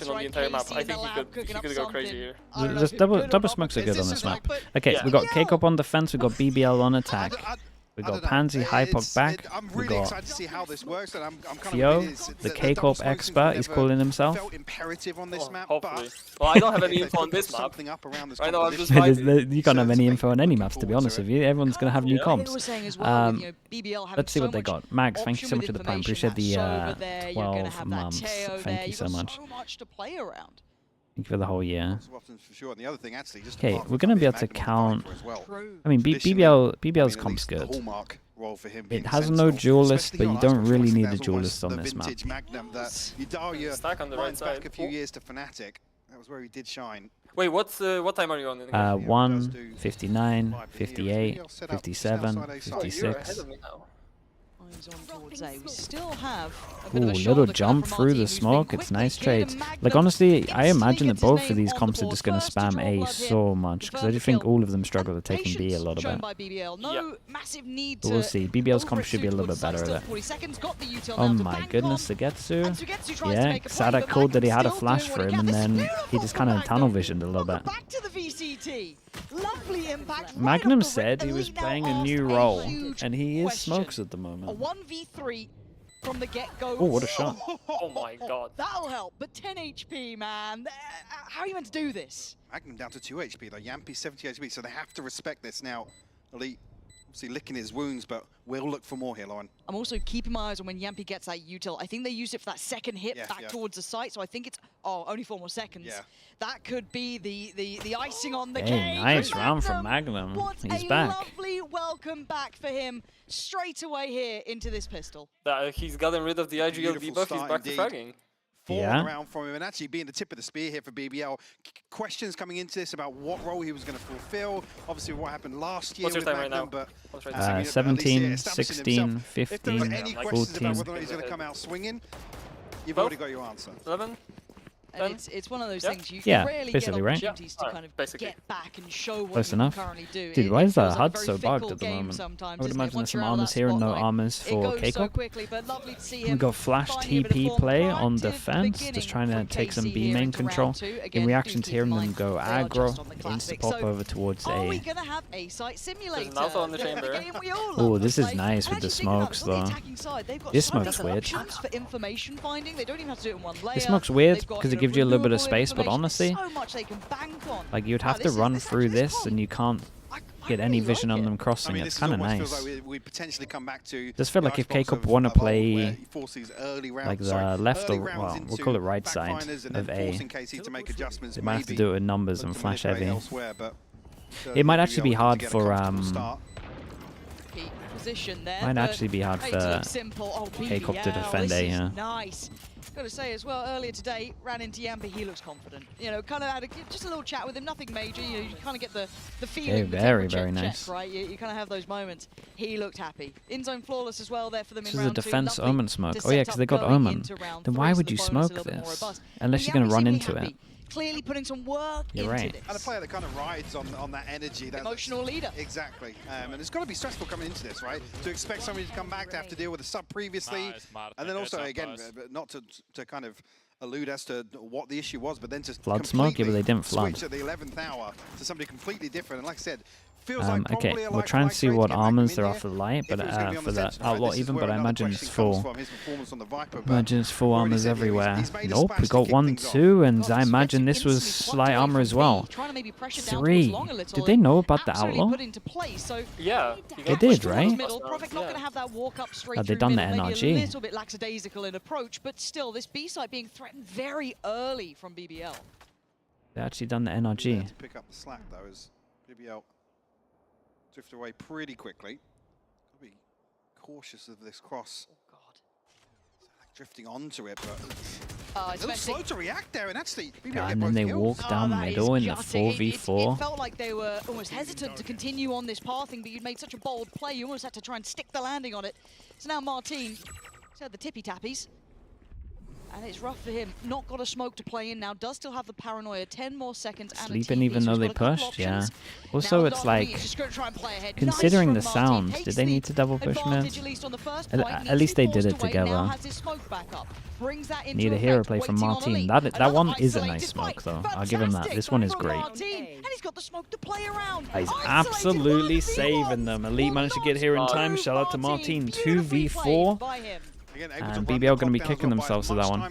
information on the entire map. I think he could go crazy here. Just double smokes are good on this map. Okay, so we got K-Corp on defense, we got BBL on attack. We got Pansy Hypok back. We got Theo, the K-Corp expert, he's calling himself. Hopefully. Well, I don't have any info on this map. Right now, I'm just fighting. You can't have any info on any maps, to be honest with you. Everyone's going to have new comps. Let's see what they got. Max, thank you so much for the prime. Appreciate the 12 months. Thank you so much. Thank you for the whole year. Okay, we're going to be able to count. I mean, BBL's comp's good. It has no duelist, but you don't really need a duelist on this map. Stack on the right side. That was where he did shine. Wait, what time are you on? 1, 59, 58, 57, 56. Ooh, little jump through the smoke. It's nice trades. Like, honestly, I imagine that both of these comps are just going to spam A so much, because I just think all of them struggle at taking B a little bit. But we'll see. BBL's comp should be a little bit better at it. Oh my goodness, Sugetsu. Yeah, Sadak called that he had a flash for him, and then he just kind of tunnel visioned a little bit. Magnum said he was playing a new role, and he is smokes at the moment. A 1v3 from the get-go. Oh, what a shot. Oh my god. That'll help, but 10 HP, man. How are you meant to do this? Magnum down to 2 HP, though. Yampi 70 HP, so they have to respect this now. Elite obviously licking his wounds, but we'll look for more here, Lauren. I'm also keeping my eyes on when Yampi gets that util. I think they used it for that second hit back towards the site, so I think it's only 4 more seconds. Yeah. That could be the icing on the cake. Nice round from Magnum. He's back. Lovely welcome back for him straight away here into this pistol. He's gotten rid of the IGL debuff. He's back to fragging. Around from him, and actually being the tip of the spear here for BBL. Questions coming into this about what role he was going to fulfill. Obviously, what happened last year. What's your time Magnum, right now? 17, 16, 15, if there's any 14. questions about whether he's going to come out swinging, you've already got your answer. 11? And it's one of those things you rarely basically, get right? opportunities to kind of get back and show what Close you enough. currently do. Dude, why is that HUD so bugged at the moment? I would imagine there's some armors here and no armors for K-Corp. We got flash TP play on defense, just trying to take some B main control. In reaction to hearing them go aggro, insta pop over towards A. Oh, this is nice with the smokes though. This smoke's weird. This smoke's weird because it gives you a little bit of space, but honestly, like, you'd have to run through this and you can't get any vision on them crossing. It's kind of nice. Just feel like if K-Corp want to play like the left or, well, we'll call it right side of A, they might have to do it with numbers and flash heavy. It might actually be hard for K-Corp to defend A, yeah. Got to say as well, earlier today, ran into Yampi, he looks confident. You know, kind of had just a little chat with him, nothing major. You know, you kind of get the feeling. Very nice. Check, right? You kind of have those moments. He looked happy. In zone flawless as well there for them. This is a defense Omen smoke. Oh yeah, because they got Omen. Then why would you smoke this? Unless you're going to run into it. Clearly putting some work into this. And a player that kind of rides on that energy. That emotional leader. Exactly. And it's got to be stressful coming into this, right? To expect somebody to come back to have to deal with a sub previously. And then also, again, not to kind of allude as to what the issue was, but then just flood smoke, yeah, but they didn't flood. Switch at the 11th hour to somebody completely different. And like I said, feels like okay, we'll try and see what armors there are for the light, but for the outlaw even, but I imagine it's full. Imagine it's full armors everywhere. Nope, we got 1, 2, and I imagine this was light armor as well. 3. Did they know about the outlaw? Yeah. They did, right? Have they done the NRG? A little bit lackadaisical in approach, but still, this B site being threatened very early from BBL. They actually done the NRG. To pick up the slack though, as BBL drift away pretty quickly. Gotta be cautious of this cross. Oh God! Drifting onto it, but a little slow to react there, and actually. And then they walk down middle in the 4v4. It felt like they were almost hesitant to continue on this pathing, but you'd made such a bold play, you almost had to try and stick the landing on it. So now Martin, he's had the tippy tappies. And it's rough for him. Not got a smoke to play in now. Does still have the paranoia. 10 more seconds. Sleeping even though they pushed, yeah. Also, it's like, considering the sounds, did they need to double push mid? At least they did it together. Need a hero play from Martin. That one is a nice smoke, though. I'll give him that. This one is great. He's absolutely saving them. Elite managed to get here in time. Shout out to Martin. 2v4. And BBL going to be kicking themselves with that one.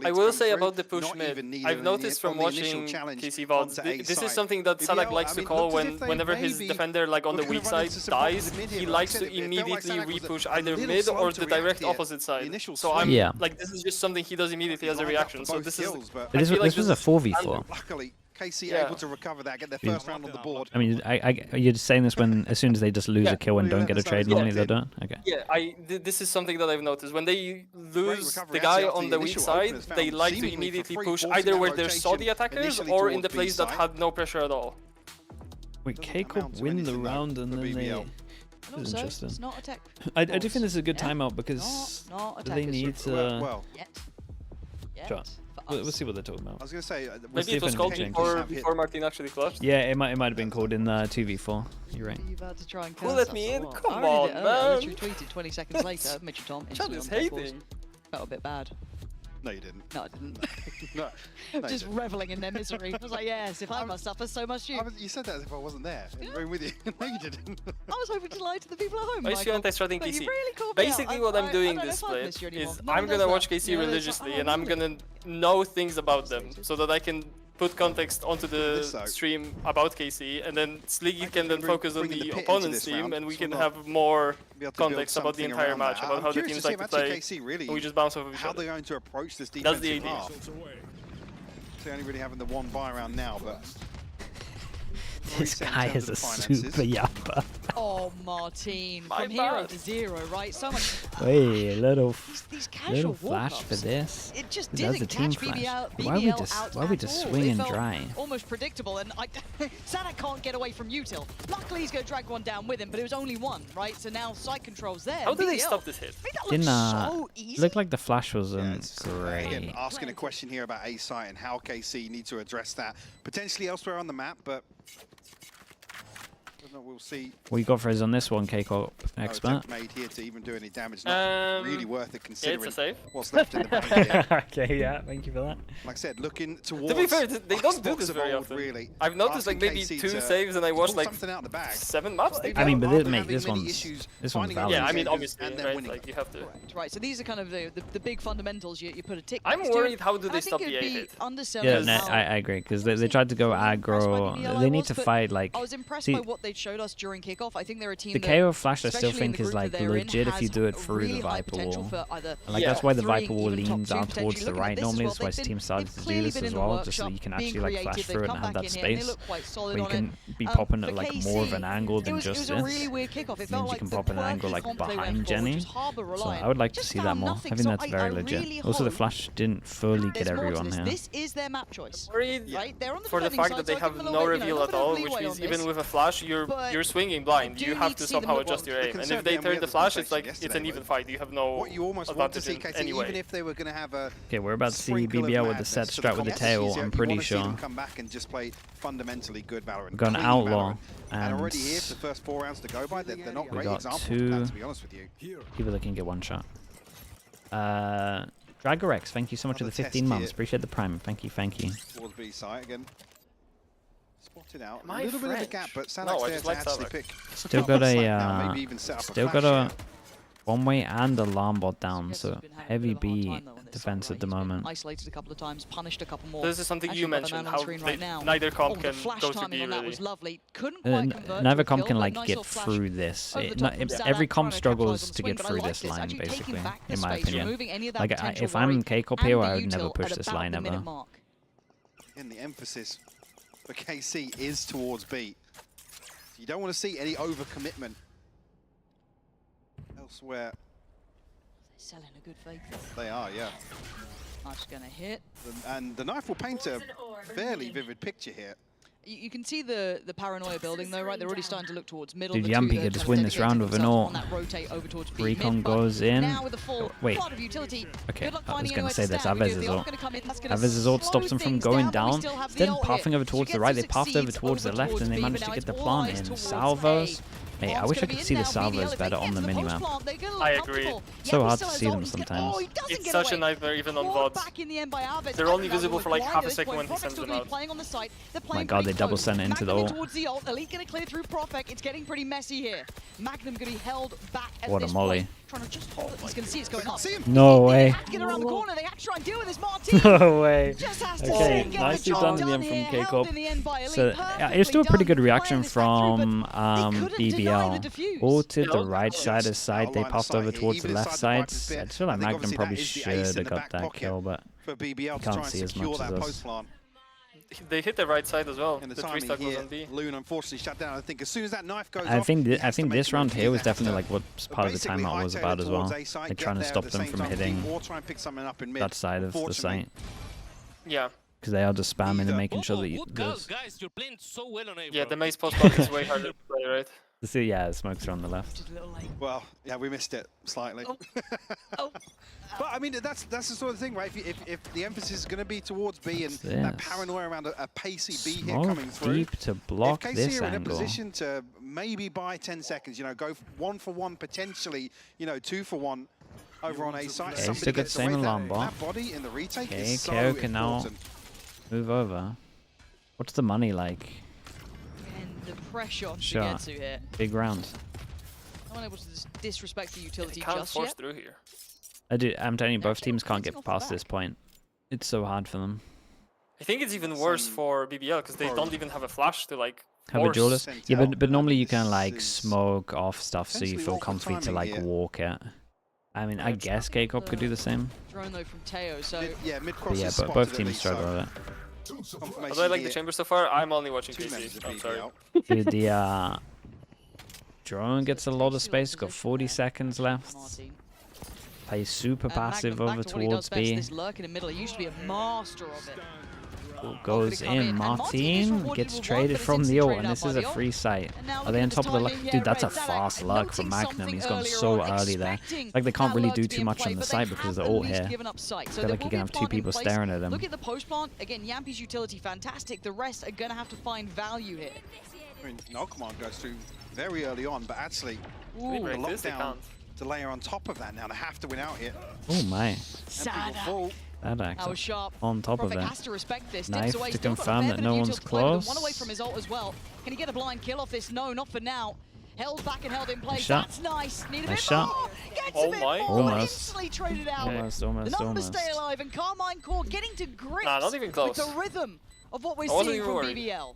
I will say about the push mid, I've noticed from watching KC VODs, this is something that Sadak likes to call whenever his defender like on the weak side dies, he likes to immediately repush either mid or the direct opposite side. So I'm like, this is just something he does immediately as a reaction. So this is... This was a 4v4. KC able to recover that, get their first round on the board. I mean, you're just saying this when as soon as they just lose a kill and don't get a trade, normally they don't? Okay. Yeah, this is something that I've noticed. When they lose the guy on the weak side, they like to immediately push either where they saw the attackers or in the place that had no pressure at all. Wait, K-Corp win the round and then they... This is interesting. It's not a tech. I do think this is a good timeout because they need to... Sure. We'll see what they're talking about. I was going to say... Maybe it was called before Martin actually clutched. Yeah, it might have been called in 2v4. You're right. You've had to try and who let me in? Come on, man! I literally tweeted 20 seconds later. Mitchell Tom. Chad is hating. Felt a bit bad. No, you didn't. No, I didn't. no, just reveling in their misery. I was like, yes, if I must suffer, so must you. You said that as if I wasn't there in the room with you. No, you didn't. I was hoping to lie to the people at home. Why is your anti-stratting KC? Basically, what I'm doing this split is I'm gonna watch KC religiously and I'm gonna know things about them so that I can put context onto the stream about KC, and then Sliggy can then focus on the opponent's team, and we can have more context about the entire match, about how the teams like to play, and we just bounce off of each other. How they're going to approach this That's the defensive half. They're only really having the one buy round now, but... This guy is a super yapper. Oh, Martin. From hero to zero, right? So much... Wait, little casual flash for this. It just That's didn't a team catch flash. BBL Why are we just swinging dry? Almost predictable, and Sadak can't get away from Util. Luckily, he's going to drag one down with him, but it was only one, right? So now side control's there. How did they stop this hit? Didn't so easy. looked like the flash wasn't great. Again, asking a question here about A site and how KC need to address that potentially elsewhere on the map, but we'll see. What you got for us on this one, K-Corp expert? Made here to even do any damage. Not really worth it considering it's a save. What's left in the bank here. Okay, yeah, thank you for that. Like I said, looking towards. To be fair, they don't do this very often. Really. I've noticed like maybe 2 saves, and I watched like 7 maps. I mean, but this one's valid. Yeah, I mean, obviously, right? Like you have to. Right. So these are kind of the big fundamentals. You put a tick. I'm worried. How do they stop the A hit? Yeah, no, I agree because they tried to go aggro. They need to fight like. I was impressed by what they showed us during kickoff. I think they're a team. The KO flash I still think is like legit if you do it through the Viper wall. Like that's why the Viper wall leans out towards the right normally. That's why team started to do this as well, just so you can actually like flash through it and have that space where you can be popping at like more of an angle than just this. Means you can pop an angle like behind Jenny. So I would like to see that more. I think that's very legit. Also the flash didn't fully get everyone here. This is their map choice. Worried for the fact that they have no reveal at all, which means even with a flash you're swinging blind. You have to somehow adjust your aim, and if they turn the flash, it's like it's an even fight. You have no advantage in any way. Even if they were going to have a okay, we're about to see BBL with the set strat with the tail. I'm pretty sure. Come back and just play fundamentally good Valorant. We've got an outlaw, and already here for the first 4 rounds to go by. They're not great examples. To be honest with you, people that can get one shot. Dragorex, thank you so much for the 15 months. Appreciate the prime. Thank you, thank you. Towards B side again. Spotted out. A little bit of a gap, but Sadak's there to actually pick. Still got a one-way and alarm bot down, so heavy B defense at the moment. Isolated a couple of times, punished a couple more. This is something you mentioned, how neither comp can go to B really. Neither comp can like get through this. Every comp struggles to get through this line, basically, in my opinion. Like if I'm K-Corp here, I would never push this line ever. And the emphasis for KC is towards B. You don't want to see any overcommitment elsewhere. They're selling a good faith. They are, yeah. Knife's gonna hit. And the knife will paint a fairly vivid picture here. You can see the paranoia building though, right? They're already starting to look towards middle. Dude, Yampy could just win this round with an ult. Recon goes in. Wait. Okay, I was going to say that's Avez's ult. Avez's ult stops him from going down. Instead of pathing over towards the right, they pathed over towards the left and they managed to get the plant in. Salvos. Hey, I wish I could see the salvos better on the minimap. I agree. So hard to see them sometimes. It's such a nightmare even on VODs. They're only visible for like half a second when he sends them out. My god, they double send it into the ult. Elite gonna clear through Profek. It's getting pretty messy here. Magnum gonna be held back at what a molly. Trying to just hold it. He's gonna see it's going up. No way. Get around the corner. They have to try and deal with this Martin. No way. Okay, nicely done in the end from K-Corp. So yeah, it's still a pretty good reaction from BBL. Ulted the right side of side. They passed over towards the left side. I feel like Magnum probably should have got that kill, but you can't see as much as us. They hit the right side as well. The 3-stack was on B. Loon unfortunately shut down. I think as soon as that knife goes I think this round here was definitely like what part of the timeout was about as well. They're trying to stop them from hitting that side of the site. Yeah. Because they are just spamming and making sure that you... Yeah, the maze post block is way harder to play, right? Yeah, the smokes are on the left. Well, yeah, we missed it slightly. But I mean, that's the sort of thing, right? If the emphasis is going to be towards B and that paranoia around a pacey B hit coming through, deep to block if this KC are in a angle. position to maybe buy 10 seconds, you know, go 1 for 1 potentially, you know, 2 for 1 over on A side. Okay, still got the same alarm bot. That body in the retake Okay, is so KO can now important. move over. What's the money like? The pressure to get to here. Big round. I'm unable to disrespect the utility can't just force yet. through here. I'm telling you, both teams can't get past this point. It's so hard for them. I think it's even worse for BBL because they don't even have a flash to like have a duelist. Yeah, but normally you can like smoke off stuff so you feel comfy to like walk it. I mean, I guess K-Corp could do the same. Drone though from Teo, so but both teams struggle with it. Although I like the chamber so far, I'm only watching KC. I'm sorry. Dude, the drone gets a lot of space. Got 40 seconds left. Plays super passive over towards B. This lurk in the middle. He used to be a master of it. Goes in. Martin gets traded from the ult, and this is a free site. Are they on top of the luck? Dude, that's a fast luck from Magnum. He's gone so early there. Like they can't really do too much on the site because of the ult here. I feel like you can have 2 people staring at them. Look at the post plant. Again, Yampy's utility fantastic. The rest are going to have to find value here. I mean, no command goes through very early on, but actually the lockdown to layer on top of that now. They have to win out here. Oh my. That was sharp. On top of Profek it. has to respect this. Knife away. to Still confirm that no one's close. One away from his ult as well. Can he get a blind kill off this? No, not for now. Held back and held in place. Shot. That's nice. Need a bit shot. more. Gets Oh a bit my. more. Almost. Instantly traded out. Almost. The numbers stay alive, and Karmine Corp getting to grips not even close. with the rhythm of what we're I wasn't seeing even from worried. BBL.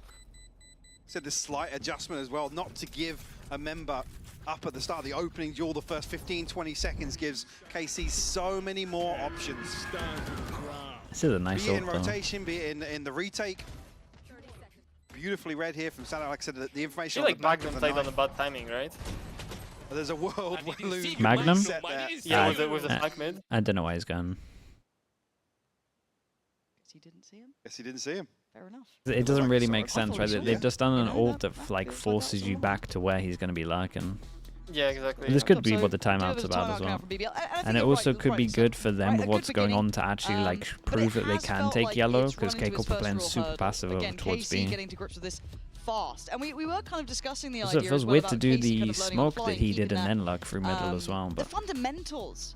Said this slight adjustment as well, not to give a member up at the start of the opening duel. The first 15-20 seconds gives KC so many more options. This is a nice be it ult, in though. rotation, be it in the retake. Beautifully read here from Salah. Like I said, the I information. feel like Magnum played on a bad timing, right? There's a world where Loon Magnum? Yeah, with the flank mid. I don't know why he's gone. Guess he didn't see him. Yes, he didn't see him. Fair enough. It doesn't really make sense, right? They've just done an ult that like forces you back to where he's going to be lurking. Yeah, exactly. This could be what the timeout's about as well. And it also could be good for them with what's going on to actually like prove that they can take yellow, because K-Corp are playing super passive over towards B. Getting to grips with this fast. And we were kind of discussing the So idea it feels as well weird about to do KC the kind of learning on smoke fly that and he did keeping and that, then luck through middle as well. The But fundamentals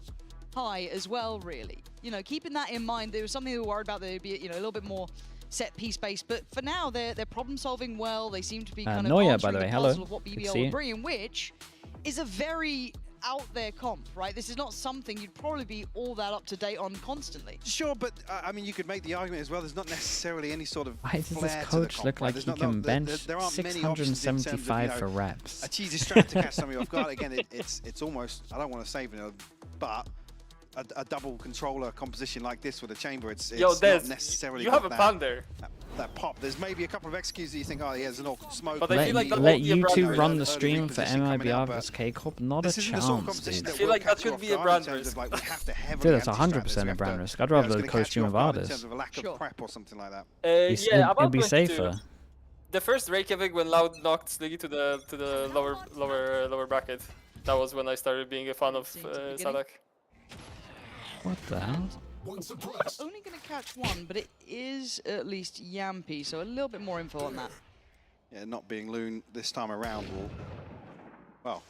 high as well, really. You know, keeping that in mind, there was something we were worried about. They'd be, you know, a little bit more set piece based, but for now they're problem solving well. They seem to be kind of Noya, answering by the way, puzzle hello. of what Good to BBL see will you. bring, which is a very out there comp, right? This is not something you'd probably be all that up to date on constantly. Sure, but I mean, you could make the argument as well. There's not necessarily any sort of why does this flair to the coach comp, look right? like There's he not- can bench there aren't many options in terms of, 675 you for know, reps? a cheesy strat to catch somebody off guard. Again, it's almost, I don't want to say vanilla, but a double controller composition like this with a chamber, it's Yo, not Des, necessarily you have a got plan there. that pop. There's maybe a couple of executions that you think, oh, yeah, there's an awkward smoke. But I feel like that Let won't be a you brand two risk. run the Early stream for reposition coming MIBR up, but vs K-Corp? Not a this isn't the sort of chance, competition dude. that I feel will like that catch you should off be a guard brand in terms risk. of, like, we have to heavily Dude, that's anti-strat 100% this. We a brand have to- risk. I'd yeah, rather it's the gonna coach catch team you of off guard in Artists. terms of a lack of Sure. prep or something like that. Yeah, about It'd be 22. safer. The first Reykjavik when Loud knocked Sliggy to the lower bracket. That was when I started being a fan of Sadak. What the hell? Only going to catch one, but it is at least Yampy, so a little bit more info on that. Yeah, not being Loon this time around will, well,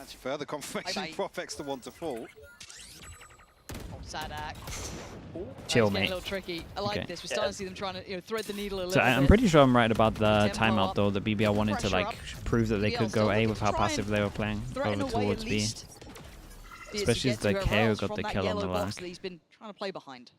actually further confirmation Profex the one to fall. Oh, Sadak. Chill, mate. mate. A little tricky. I like this. We're starting to see them trying to thread the needle a little So bit. I'm pretty sure I'm right about the Tempo timeout up. though. The BBL wanted to like prove that they could go A with how try and passive they were playing threaten over away towards at B. least. Especially as the KO got the kill on the lag. That he's been trying to play behind.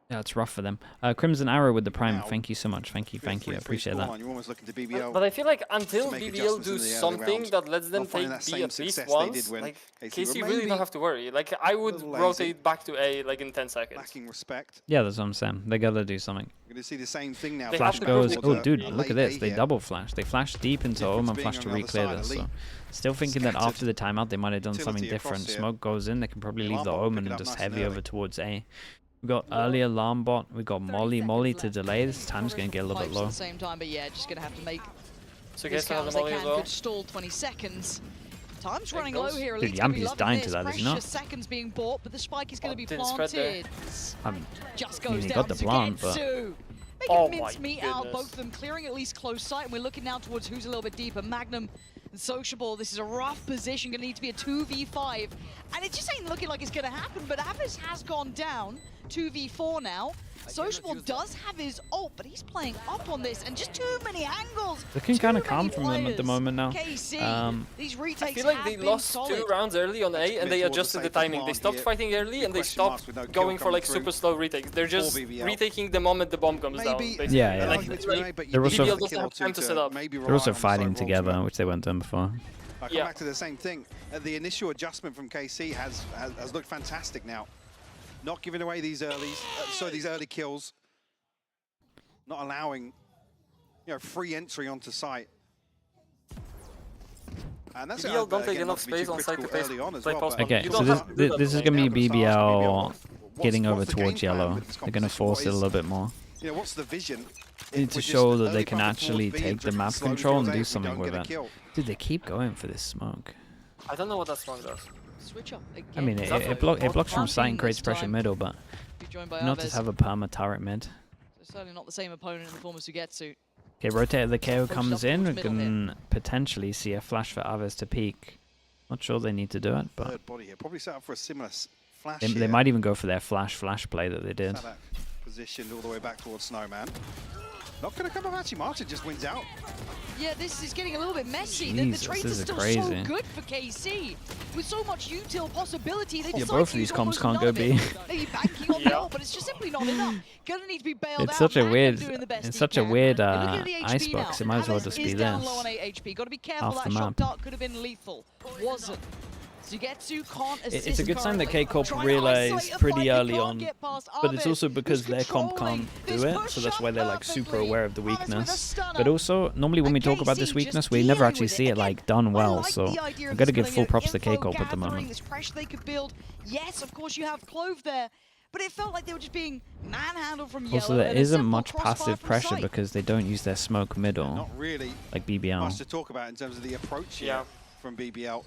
Yeah, it's rough for them. Crimson Arrow with the Prime. Thank you so much. Thank you. I appreciate that. You're almost looking to BBL. But I feel like until BBL do something that lets them take B at least once, like KC really don't have to worry. Like I would rotate back to A like in 10 seconds. Lacking respect. Yeah, that's what I'm saying. They gotta do something. We're going to see the same thing now. Flash goes. Oh, dude, look at this. They double flash. They flash deep into home and flash to re-clear this. So, still thinking that after the timeout they might have done something different. Smoke goes in. They can probably leave the omen and just heavy over towards A. We got early alarm bot. We got Molly to delay. This time's gonna get a little bit low. At the same time, but yeah, just gonna have to make so this count as they can. Good stall 20 seconds. Time's running low here. Dude, Yampy's dying to that, is he not? Seconds being bought, but the spike is going to be planted. Just goes he down got the to plant, but Making mincemeat out, both of them clearing at least close sight, and we're looking now towards who's a little bit deeper. Magnum and Sociable, this is a rough position, going to need to be a 2v5, and it just ain't looking like it's going to happen, but Avis has gone down, 2v4 now. Sociable does have his ult, but he's playing up on this, and just too many angles. Looking kind of calm from them at the moment now. KC, these retakes I feel like they lost 2 rounds early on A, and they adjusted the timing. They stopped fighting early, and they stopped going for like super slow retakes. They're just retaking the moment the bomb comes down. Basically. Yeah. They're also BBL doesn't have time to set up. They're also fighting together, which they weren't done before. I come back to the same thing. The initial adjustment from KC has looked fantastic now. Not giving away these early kills. Not allowing, free entry onto site. And that's BBL don't take enough space on site to play post. Okay, so this is gonna be BBL getting over towards yellow. They're gonna force it a little bit more. What's the vision? They need to show that they can actually take the map control and do something with it. Dude, they keep going for this smoke. I don't know what that smoke does. Switch up again. I mean, it blocks from sight and creates pressure middle, but not just have a perma turret mid. Certainly not the same opponent in the form of Sugetsu. Okay, rotate the KO comes in. We can potentially see a flash for Aves to peek. Not sure they need to do it, but third body here. Probably set up for a similar flash. They might even go for their flash play that they did. Positioned all the way back towards Snowman. Not going to come up. Actually, Martin just wins out. Yeah, this is getting a little bit messy. Jesus, the trades are still so good for KC. With so much util possibility, they decide both of these comps can't go B. Maybe banking on the ult, but it's just simply not enough. Gonna need to be bailed out. It's such a weird Icebox. It might as well just be this. Low on 8 HP. Gotta be careful. Off That the shot map. dart could have been lethal. Wasn't. Sugetsu can't assist. It's a good sign that K-Corp realized pretty early on, but it's also because their comp can't do it, so that's why they're like super aware of the weakness. But also, normally when we talk about this weakness, we never actually see it like done well, so we've got to give full props to K-Corp at the moment. This pressure they could build. Yes, of course you have Clove there, but it felt like they were just being manhandled from Yellow. Also, there isn't much passive pressure because they don't use their smoke middle, Not really like BBL. much to talk about in terms of the approach here from BBL.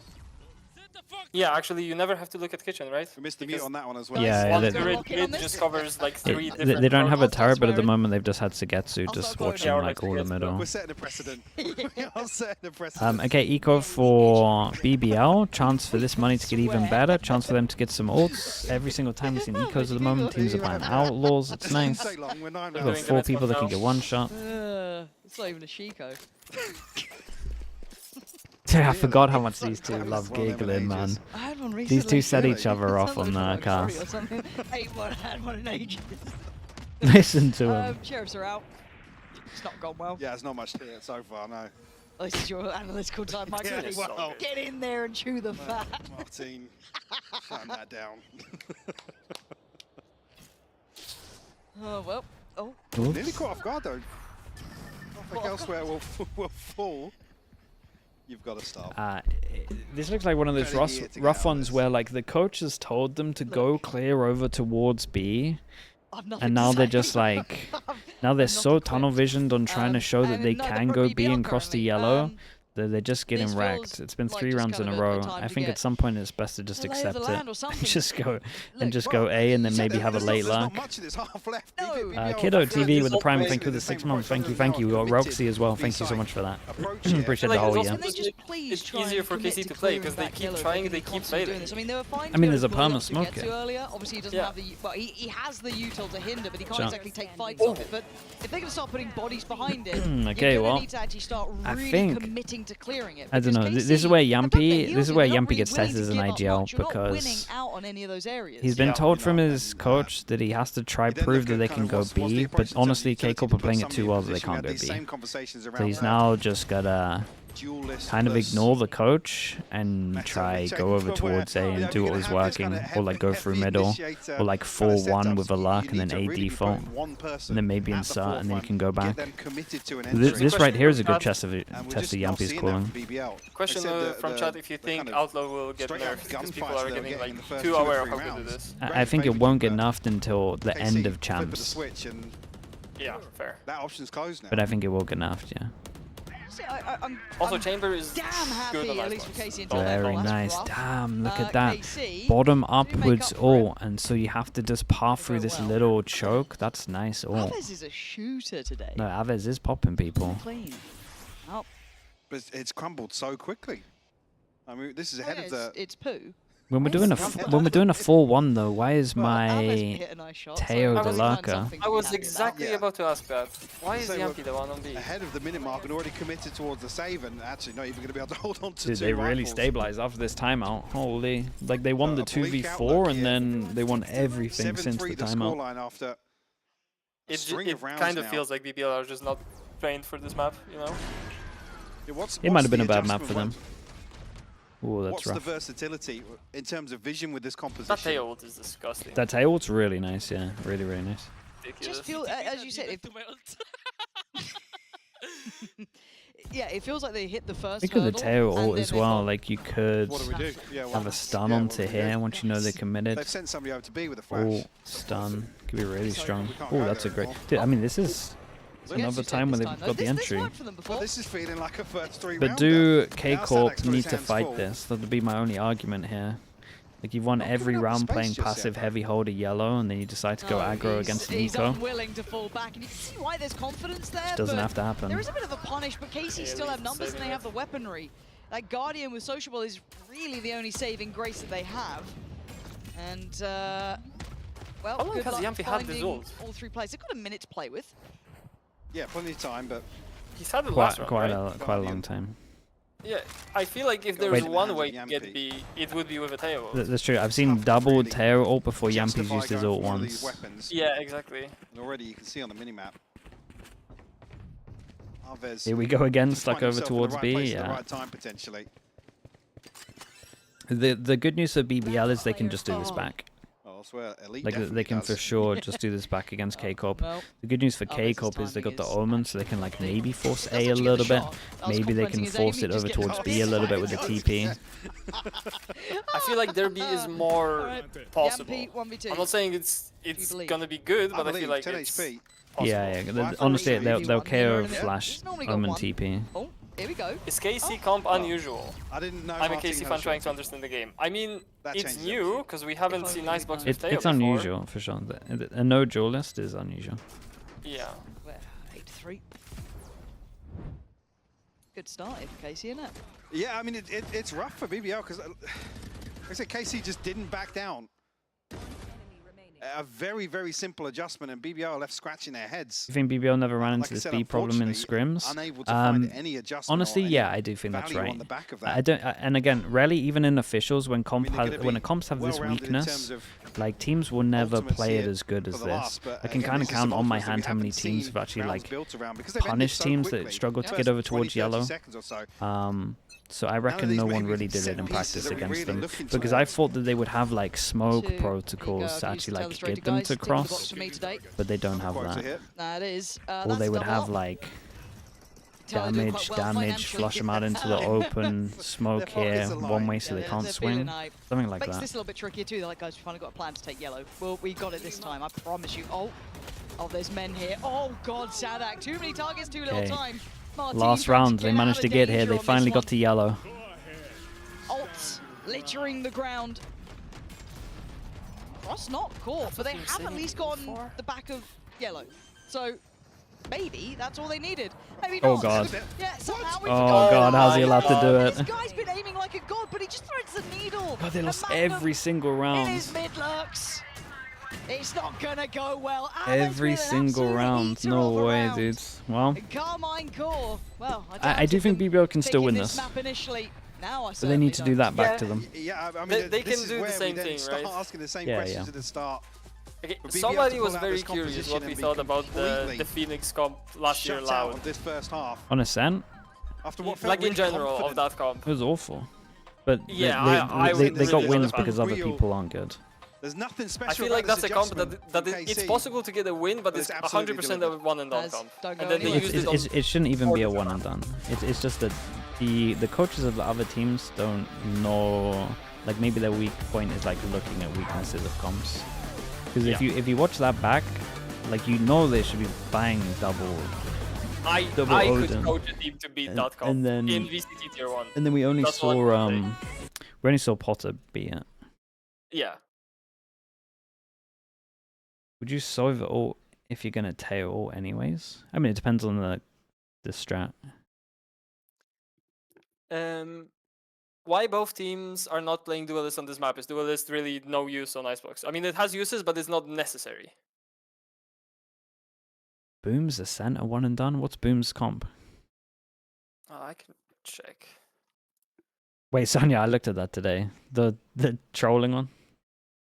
Yeah, actually, you never have to look at kitchen, right? We missed the mute on that one as well. Yeah, one turret mid just covers like 3 different. they don't have a targets. turret, but at the moment they've just had Sugetsu just watching like all the middle. We're setting a precedent. We are setting a precedent. Okay, eco for BBL. Chance for this money to get even better. Chance for them to get some ults. Every single time we've seen ecos at the moment, teams are buying outlaws. It's nice. We've got 4 people that can get one shot. It's not even a Shiko. I forgot how much these two love giggling, man. These two set each other off on the cast. Had one in ages. Listen to them. Sheriffs are out. It's not gone well. Yeah, it's not much to it so far, no. This is your analytical time, Mike. Yeah, well, get in there and chew the fat. Martin, shutting that down. Oh, well. Oh. Nearly caught off guard, though. Nothing elsewhere will fall. You've got to stop. This looks like one of those rough ones where like the coach has told them to go clear over towards B, and now they're just like Now they're so tunnel visioned on trying to show that they can go B and cross the yellow. They're just getting wrecked. It's been 3 rounds in a row. I think at some point it's best to just accept it and just go A and then maybe have a late luck. Kiddo TV with the Prime, thank you for the 6 months. Thank you. We got Roxy as well. Thank you so much for that. Appreciate the whole year. It's easier for KC to play because they keep trying, they keep failing. I mean, there's a perma smoke here. Obviously, he doesn't have the. Well, he has the util to hinder, but he can't exactly take fights off it. But if they're going to start putting bodies behind it, okay, you're going well, to need to actually start really committing to clearing it. I don't know. This is where Yampy gets tested as an IGL because he's been told from his coach that he has to try prove that they can go B, but honestly, K-Corp are playing it too well that they can't go B. So he's now just gotta kind of ignore the coach and try go over towards A and do what was working, or like go through middle, or like 4-1 with a luck and then A default, and then maybe insert and then you can go back. This right here is a good test of Yampy's calling. Question from chat if you think Outlaw will get nerfed, because people are getting like too aware of how good it is. I think it won't get nerfed until the end of champs. Yeah, fair. That option's closed now. But I think it will get nerfed, yeah. Also, Chamber is damn happy, good on at least for Icebox. KC until Very that nice. rough. Damn, look at that. KC, Bottom upwards ult, and so you have to just pass through this little choke. That's nice ult. Aves is a shooter today. No, Aves is popping people. Clean. Oh. But it's crumbled so quickly. I mean, this is ahead of the. It's poo. When we're doing a 4-1 though, why is my Teo the lurker? I was exactly about to ask that. Why is Yampy the one on B? Ahead of the minute mark and already committed towards the save, and actually not even going to be able to hold on to Dude, they really stabilized after this timeout. Holy, like they won the 2v4 and then they won everything since the timeout. It kind of feels like BBL are just not trained for this map, you know? It might have been a bad map for them. Ooh, that's What's rough. the versatility in terms of vision with this composition? That tail ult is disgusting. That tail ult's really nice, yeah. Really, really nice. Just feel, as you said, yeah, it feels like they hit the first Think of the tail ult as well. thought, Like you could have a stun onto here once you know they're committed. They've sent somebody over to B with a flash. Oh, stun. Could be really strong. Oh, that's a great... Dude, I mean, this is another time when they've got the entry. Well, this is feeling like a first 3 But do K-Corp need to fight this? That would be my only argument here. Like you've won every round playing passive heavy holder yellow, and then you decide to go aggro against He's Nico. unwilling to fall back, and you can see why there's confidence there. Which doesn't have to happen. There is a bit of a punish, but KC still have numbers and they have the weaponry. That Guardian with Sociable is really the only saving grace that they have. And well, how long good has luck Yampy had this finding ult? all 3 players. They've got a minute to play with. Yeah, plenty of time, but He's had the last round, quite right? a long time. Yeah, I feel like if there was one way to get B, it would be with a tail ult. That's true. I've seen double tail ult before Yampy's used his ult once. Yeah, exactly. And already you can see on the minimap. Here we go again, stuck over towards B. Yeah. Right time, potentially. The good news for BBL is they can just do this back. Like they can for sure just do this back against K-Corp. The good news for K-Corp is they got the Omen, so they can like maybe force A a little bit. Maybe they can force it over towards B a little bit with the TP. I feel like their B is more possible. I'm not saying it's gonna be good, but I feel like it's possible. Yeah. Honestly, they'll KO Flash Omen TP. Here we go. Is KC comp unusual? I didn't know. I'm a KC fan trying to understand the game. I mean, it's new because we haven't seen Icebox with tail It's before. unusual for sure. A no duelist is unusual. Yeah. 8-3. Good start for KC, isn't it? Yeah, I mean it's rough for BBL because, like I said, KC just didn't back down. A very, very simple adjustment, and BBL left scratching their heads. You think BBL never ran into this B problem in scrims? Honestly, yeah, I do think that's right. I don't, and again, rarely even in officials when the comps have this weakness, like teams will never play it as good as this. I can kind of count on my hand how many teams have actually like punished teams that struggle to get over towards yellow. So I reckon no one really did it in practice against them, because I thought that they would have like smoke protocols to actually like get them to cross, but they don't have that. Or they would have like damage, flush them out into the open, smoke here, one way so they can't swing, something like Makes that. this a little bit trickier too. They're like, guys, we finally got a plan to take yellow. Well, we got it this time, I promise you. Oh, Oh, there's men here. Oh God, Sadak. Too many targets, too little time. Martin Last round, they managed to get here. They finally got to yellow. Ults littering the ground. Frost not caught, but they have at least gotten the back of yellow. So maybe that's all they needed. Maybe not. Oh God. Yeah, somehow we Oh God, how's he allowed to do it? This guy's been aiming like a god, but he just threads the needle. God, they lost every single round. In his mid lurks. It's not gonna go well. Every single round. No way, dudes. Well, Karmine Corp. Well, I do think BBL can still win this. Now but they need to do that back to them. Yeah, I mean, they can do the same thing, start right? asking the same questions at the start. Okay, somebody was very curious what we thought about the Phoenix comp last year loud. Of this first half. On Ascent? After what like in general of that comp. It was awful. But yeah, they got wins because other people aren't good. There's nothing special. I feel like that's a comp that it's possible to get a win, but it's 100% a one and done comp. And then they used it shouldn't even be a one and done. It's just that the coaches of the other teams don't know. Like maybe their weak point is like looking at weaknesses of comps. Because if you watch that back, like you know they should be buying double. I could coach a team to beat that comp and then, in VCT tier 1. And then we only saw Potter beat it. Yeah. Would you solve it all if you're gonna tail all anyways? I mean, it depends on the strat. Why both teams are not playing Duelist on this map? Is Duelist really no use on Icebox? I mean, it has uses, but it's not necessary. Boom's Ascent a one and done? What's Boom's comp? Oh, I can check. Wait, Sonia, I looked at that today. The trolling one?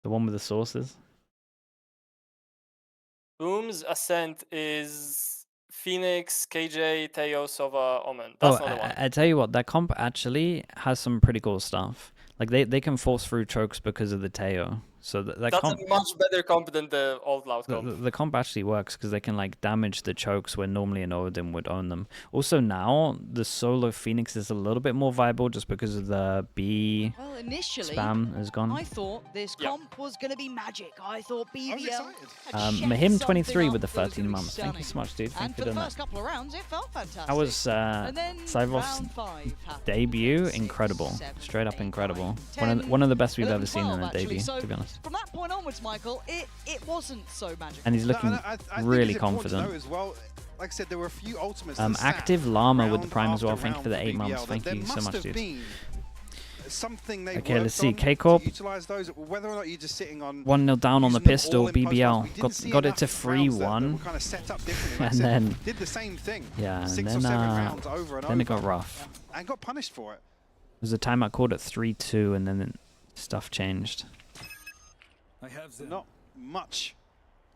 The one with the sources? Boom's Ascent is Phoenix, KJ, Teo, Sova, Omen. That's not the one. I tell you what, that comp actually has some pretty cool stuff. Like they can force through chokes because of the Teo. So that's a much better comp than the old loud comp. The comp actually works because they can like damage the chokes where normally an Odin would own them. Also now the solo Phoenix is a little bit more viable just because of the B spam is gone. I thought this comp was going to be magic. I thought BBL. Mahim 23 with the 13 months. Thank you so much, dude. Thank you for doing that. And for the first couple of rounds, it felt fantastic. That was Cyvov's debut. Incredible, straight up incredible. One of the best we've ever seen in a debut, to be honest. From that point onwards, Michael, it wasn't so magical. And he's looking really confident. As well. Like I said, there were a few ultimates. Active Llama with the Prime as well. Thank you for the 8 months. Thank you so much, dude. Okay, let's see. K-Corp. 1-0 down on the pistol. BBL got it to 3-1. And then did the same thing. Yeah, and 6 or 7 rounds over and then it over. got rough. And got punished for it. There was a timeout called at 3-2, and then stuff changed. Not much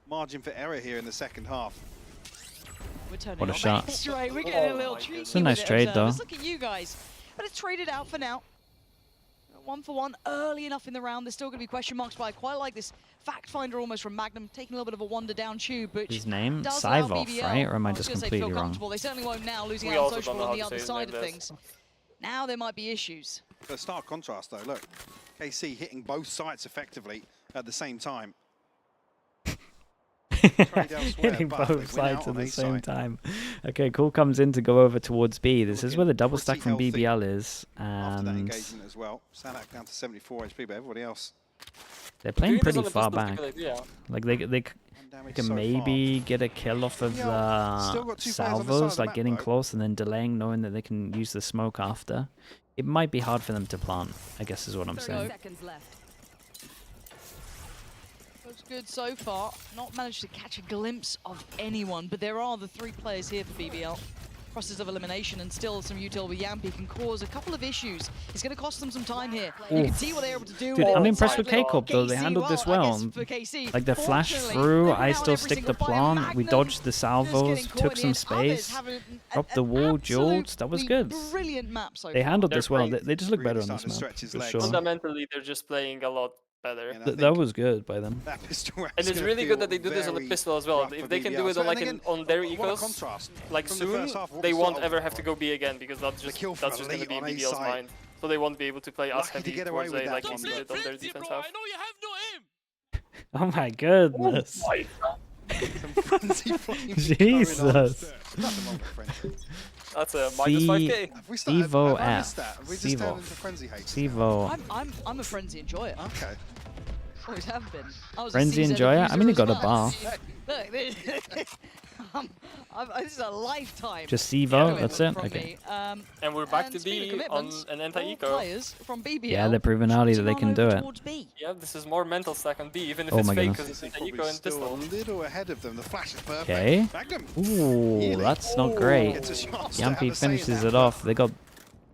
margin for error here in the second half. What a shot. We're getting a little treat. It's a nice trade, though. Look at you guys. But it's traded out for now. 1 for 1 early enough in the round. There's still going to be question marks, but I quite like this fact finder almost from Magnum, taking a little bit of a wander down tube. But his name? Cyvov, right? Or am I just completely wrong? They certainly won't now, losing out on Social on the other side of things. Now there might be issues. The stark contrast, though. Look, KC hitting both sites effectively at the same time. Hitting both sides at the same time. Okay, Cool comes in to go over towards B. This is where the double stack from BBL is. After that engagement as well. Sadak down to 74 HP, but everybody else. They're playing pretty far back. Like they can maybe get a kill off of the salvos, like getting close and then delaying, knowing that they can use the smoke after. It might be hard for them to plant, I guess is what I'm saying. Looks good so far. Not managed to catch a glimpse of anyone, but there are the 3 players here for BBL. Process of elimination and still some util with Yampi can cause a couple of issues. It's going to cost them some time here. You can see what they're able to do. Dude, I'm impressed with K-Corp though. They handled this well. Like the flash through, I still stick the plant. We dodged the salvos, took some space, dropped the wall, jewels. That was good. Brilliant map so far. They handled this well. They just look better on this map, for sure. Fundamentally, they're just playing a lot better. That was good by them. And it's really good that they do this on the pistol as well. If they can do it on like on their ecos, like soon, they won't ever have to go B again because that's just going to be BBL's mind. So they won't be able to play as heavy towards A like they did on their defense half. Oh my goodness. Jesus. That's a minus 5k. Evo F. Have we just turned into frenzy hate? Evo. I'm a frenzy enjoyer. Okay. Always have been. I was Frenzy a CZ enjoyer? I mean, he abuser got a as bar. well. Look, this is a lifetime. Just Evo, commitment that's it? from Okay. me. And we're back to speaking of B on commitments, an all anti-eco. players from BBL Yeah, they're proving early that they can do it. towards B. Yeah, this is more mental stack on B, even if Oh it's my fake, goodness. because it's Probably anti-eco and still a pistol. little ahead of them. The flash is perfect. Okay. Magnum. Ooh, Really? that's not great. Gets a chance to have Yampy a say in finishes that, it off. They got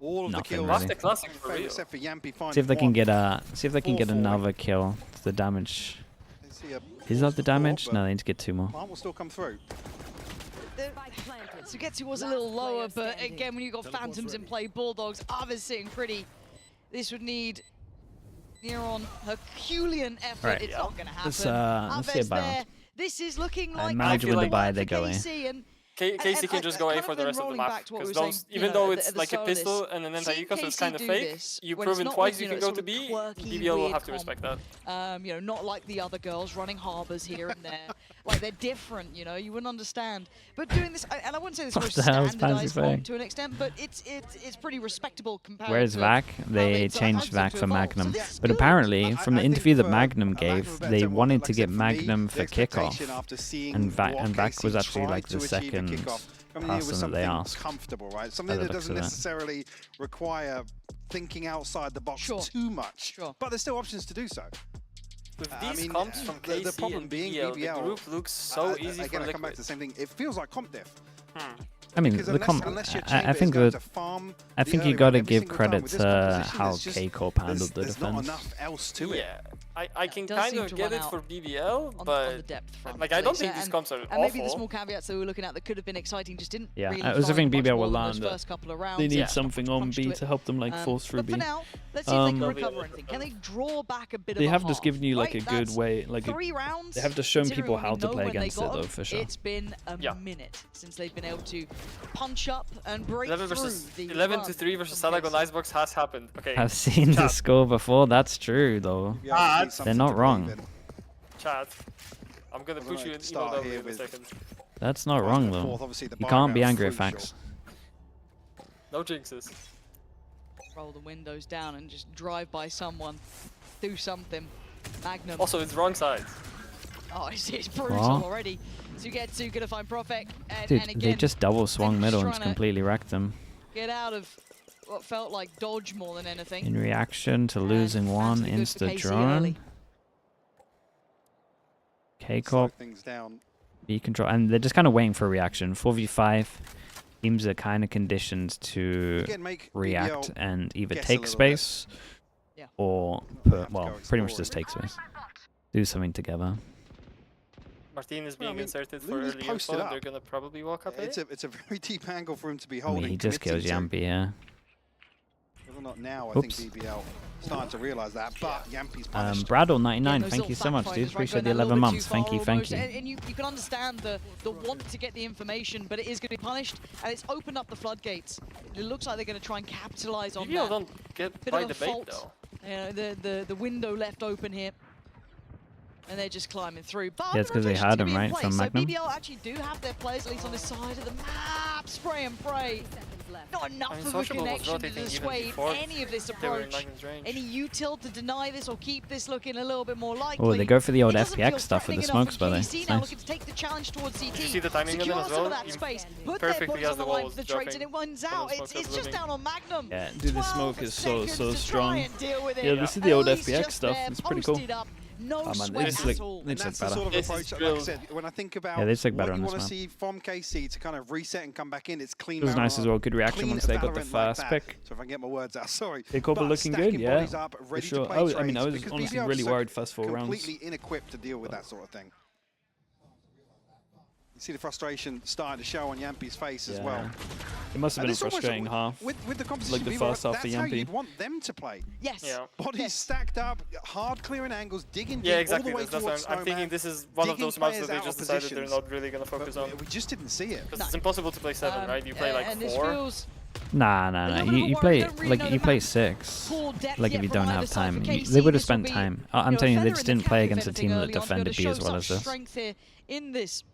all of the nothing kills. really. That's the classic for real. Except for Yampy See if they can finding get 4-4. another kill. It's the damage. Let's see a Is that the four, damage? but No, they need to get 2 more. Plant will still come through. Sugetsu was a little lower, but again, when you've got Phantoms in play, Bulldogs, others sitting pretty, this would need near-on Herculean effort. Right. It's not going to happen. Let's see a Aves buy there. round. This is looking like manage when to buy, they go A. KC, and Casey can just go A kind for of the then rest of the rolling map. back to what we Because were those, saying, you even know, though at it's the like start a of this, pistol and an anti-eco, so it's kind of do fake, this you've when it's proven not twice with, you you can know, go to sort of B, quirky, BBL will weird have to comp. respect that. You know, not like the other girls running harbors here and there. Like, they're different, you know, you wouldn't understand. But doing this, and I wouldn't say this What was the hell is standardized Pansy saying? comp to an extent, but it's pretty respectable compared Where's to Vac? how They it's changed had Vac to for evolve. Magnum. So this is But good. apparently, from the I think interview that for Magnum a lack of a gave, better they term, wanted like to I get said, for me, Magnum the for kickoff. expectation after seeing And Vac what was KC actually tried like the to achieve second at kickoff, coming in with person that they something asked. comfortable, right? Something By the that looks doesn't of it. necessarily require thinking outside the box Sure. too much. Sure. But there's still options to do so. With I these mean, comps from the KC problem and being BBL, the BBL, group looks so easy again, for I come back Liquid. to the same thing. It feels like comp diff. I mean, Because the comp. unless your I chamber is think going that to farm I the think you early got to round every give single time credit with this to composition, how there's just- K-Corp handled the there's not defense. enough else to it. Yeah, I can does kind seem of to get run it out for BBL, on but the depth front. like I don't think And- these comps are and maybe the awful. small caveats that we were looking at that could have been exciting just didn't Yeah, really I was find thinking much BBL more will than learn those that first couple of rounds. They need Yeah. something on Punch B to to it. help them like force through But B. for now, let's see if they can Um, recover anything. Can they draw back a bit They of a have just half, given you like right? a good That's way, like 3 rounds. they have just shown Considering people we how to know play when they against it got though, them, for sure. It's been a Yeah. minute since they've been able to punch up and break 11 through versus the 11 run to 3 versus from Salag on KC. Icebox has happened. Okay, I've seen the Chat. score before. That's true though. Yeah, They're need something not to wrong. believe in. chat. I'm gonna We're push gonna you in start emo here in a with- second. That's not Right, wrong and though. fourth, obviously the You buy can't be round's angry at crucial. facts. No jinxes. Roll the windows down and just drive by someone, do something. Magnum. Also, it's wrong side. Oh, it's brutal What? already. Sugetsu gonna find Profek, and Dude, again, they just double swung just middle and trying to completely wrecked them. get out of what felt like dodge more than anything. In reaction to And losing one Phantom goes for insta KC drone. early. K-Corp, Slow things down. B control, and they're just kind of waiting for a reaction. 4v5 teams are kind of conditioned to Again, make react BBL and either guess a take little space Yeah. or They put, have to well, go pretty much explore just it. take space. Do something together. Martin is Well, I being mean, inserted for Luna's early posted info. up. They're gonna probably walk up It's it. a very deep angle for him to be I holding. mean, he just kills committing to. Yampy, yeah. Whether or not now, I Oops. think BBL starting to realise that, but Yampy's punished. Bradle99, those thank you little so much, fact dude. finders, right, Appreciate going the a little 11 bit months. too Thank far you, thank almost. you. And you can understand the want to get the information, but it is going to be punished, and it's opened up the floodgates. It looks like they're going to try and capitalise on BBL that. don't get Bit by of a the bait fault. though. You know, the window left open here. And they're just climbing through. But Yeah, it's 'cause they rotation's had gonna him, be in right, place. from So Magnum? BBL actually do have their players, at least on this side of the map. Spray and pray. Not enough I mean, of a Sociable was connection to rotating even dissuade before any of this they were in approach. Magnum's range. Any util to deny this or keep this looking a little bit more likely. Oh, they go for the old It doesn't feel FPX stuff with the threatening enough smokes, for by the way. KC It's now nice. looking to take the challenge towards CT. You see the timing on them Secure as some well? of that He space. Put their perfectly bodies has on the the line walls for the trades, and dropping. it wins From the out. smoke It's that's just living. down on Magnum. Yeah, dude, the smoke is so seconds to strong. try and deal with it. Yeah, this is the At old least FPX just stuff. there, It's pretty cool. posted up, no Oh, man, sweat they just at look, all. they And just that's look the better. sort of This is approach, like I drilled. said, when I think about Yeah, they just look what better you on this want to map. see from KC to kind of reset and come back in, it's clean. It was nice as well. Good reaction clean once they got the Valorant like first that. pick. So if I can get my words out, sorry. K-Corp are But looking stacking good, yeah. bodies up, For ready sure. to play I was trades, honestly because BBL really just worried look first 4 rounds. completely inequipped to deal with that sort of thing. You see the frustration starting to show on Yampy's face as well. It must have been a And it's almost frustrating half. with the composition, Like the BBL, first half for that's how Yampy. you'd want them to play. Yes. Yeah. Bodies Yes. stacked up, hard clearing angles, digging deep Yeah, exactly. all the way That's towards what I'm thinking. Snowman. This is one of digging those maps players that they out just of decided they're positions. not really gonna focus But on. we just didn't see it. Because it's impossible to play 7, right? You play like and this 4. feels Nah. You play like you play 6. Like if you don't have time, they would have spent time. I'm telling you, they just didn't play against a team that defended B as well as this. In this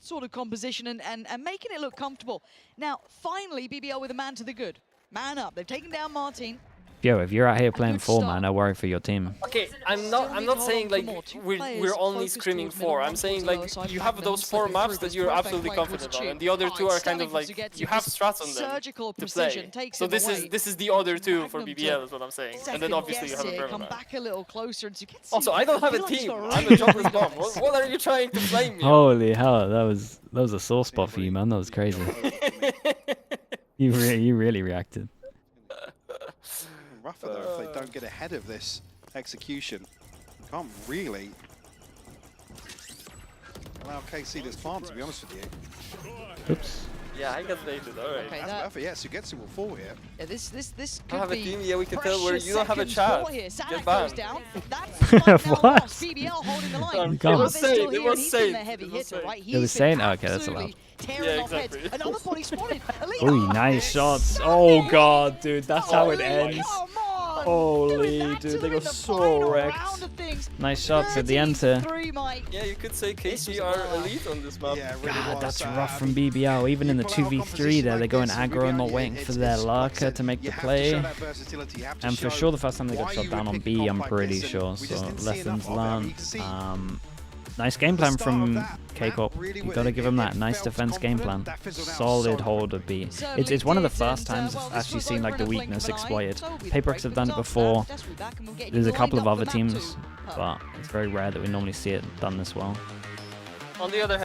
sort of composition and making it look comfortable. Now, finally, BBL with a man to the good. Man up. They've taken down Martin. Yo, if you're out here playing 4, man, I worry for your team. Okay, I'm not saying like we're only screaming 4. I'm saying like you have those 4 maps that you're absolutely confident on, and the other 2 are kind of like you have strats on them to play. So this is the other 2 for BBL is what I'm saying. And then obviously you have a Perma. Also, I don't have a team. I'm a jobless bomb. What are you trying to blame me? Holy hell, that was a sore spot for you, man. That was crazy. You really reacted. Rougher though if they don't get ahead of this execution. Can't really allow KC this farm, to be honest with you. Oops. Yeah, I got baited, alright. Okay, that's perfect. Yeah, Sugetsu will fall here. Yeah, this could have a be team, yeah, we can tell where you don't have a chance. Get banned. What? BBL holding the line. It was safe, it was safe. It was saying? Oh, okay, that's allowed. Yeah, exactly. Another body spotted. Oh, nice shots. Oh god, dude, that's how it ends. Holy, dude, they go so wrecked. Nice shots at the end here. Yeah, you could say KC are elite on this map. Yeah, God, that's rough from BBL. Even in the 2v3 there, they go in aggro, not waiting for their lurker to make the play. And for sure, the first time they got shot down on B, I'm pretty sure. So, lessons learned. Nice game plan from K-Corp. You gotta give him that. Nice defense game plan. Solid hold of B. It's one of the first times I've actually seen like the weakness exploited. Paperx have done it before. There's a couple of other teams, but it's very rare that we normally see it done this well. On the other hand,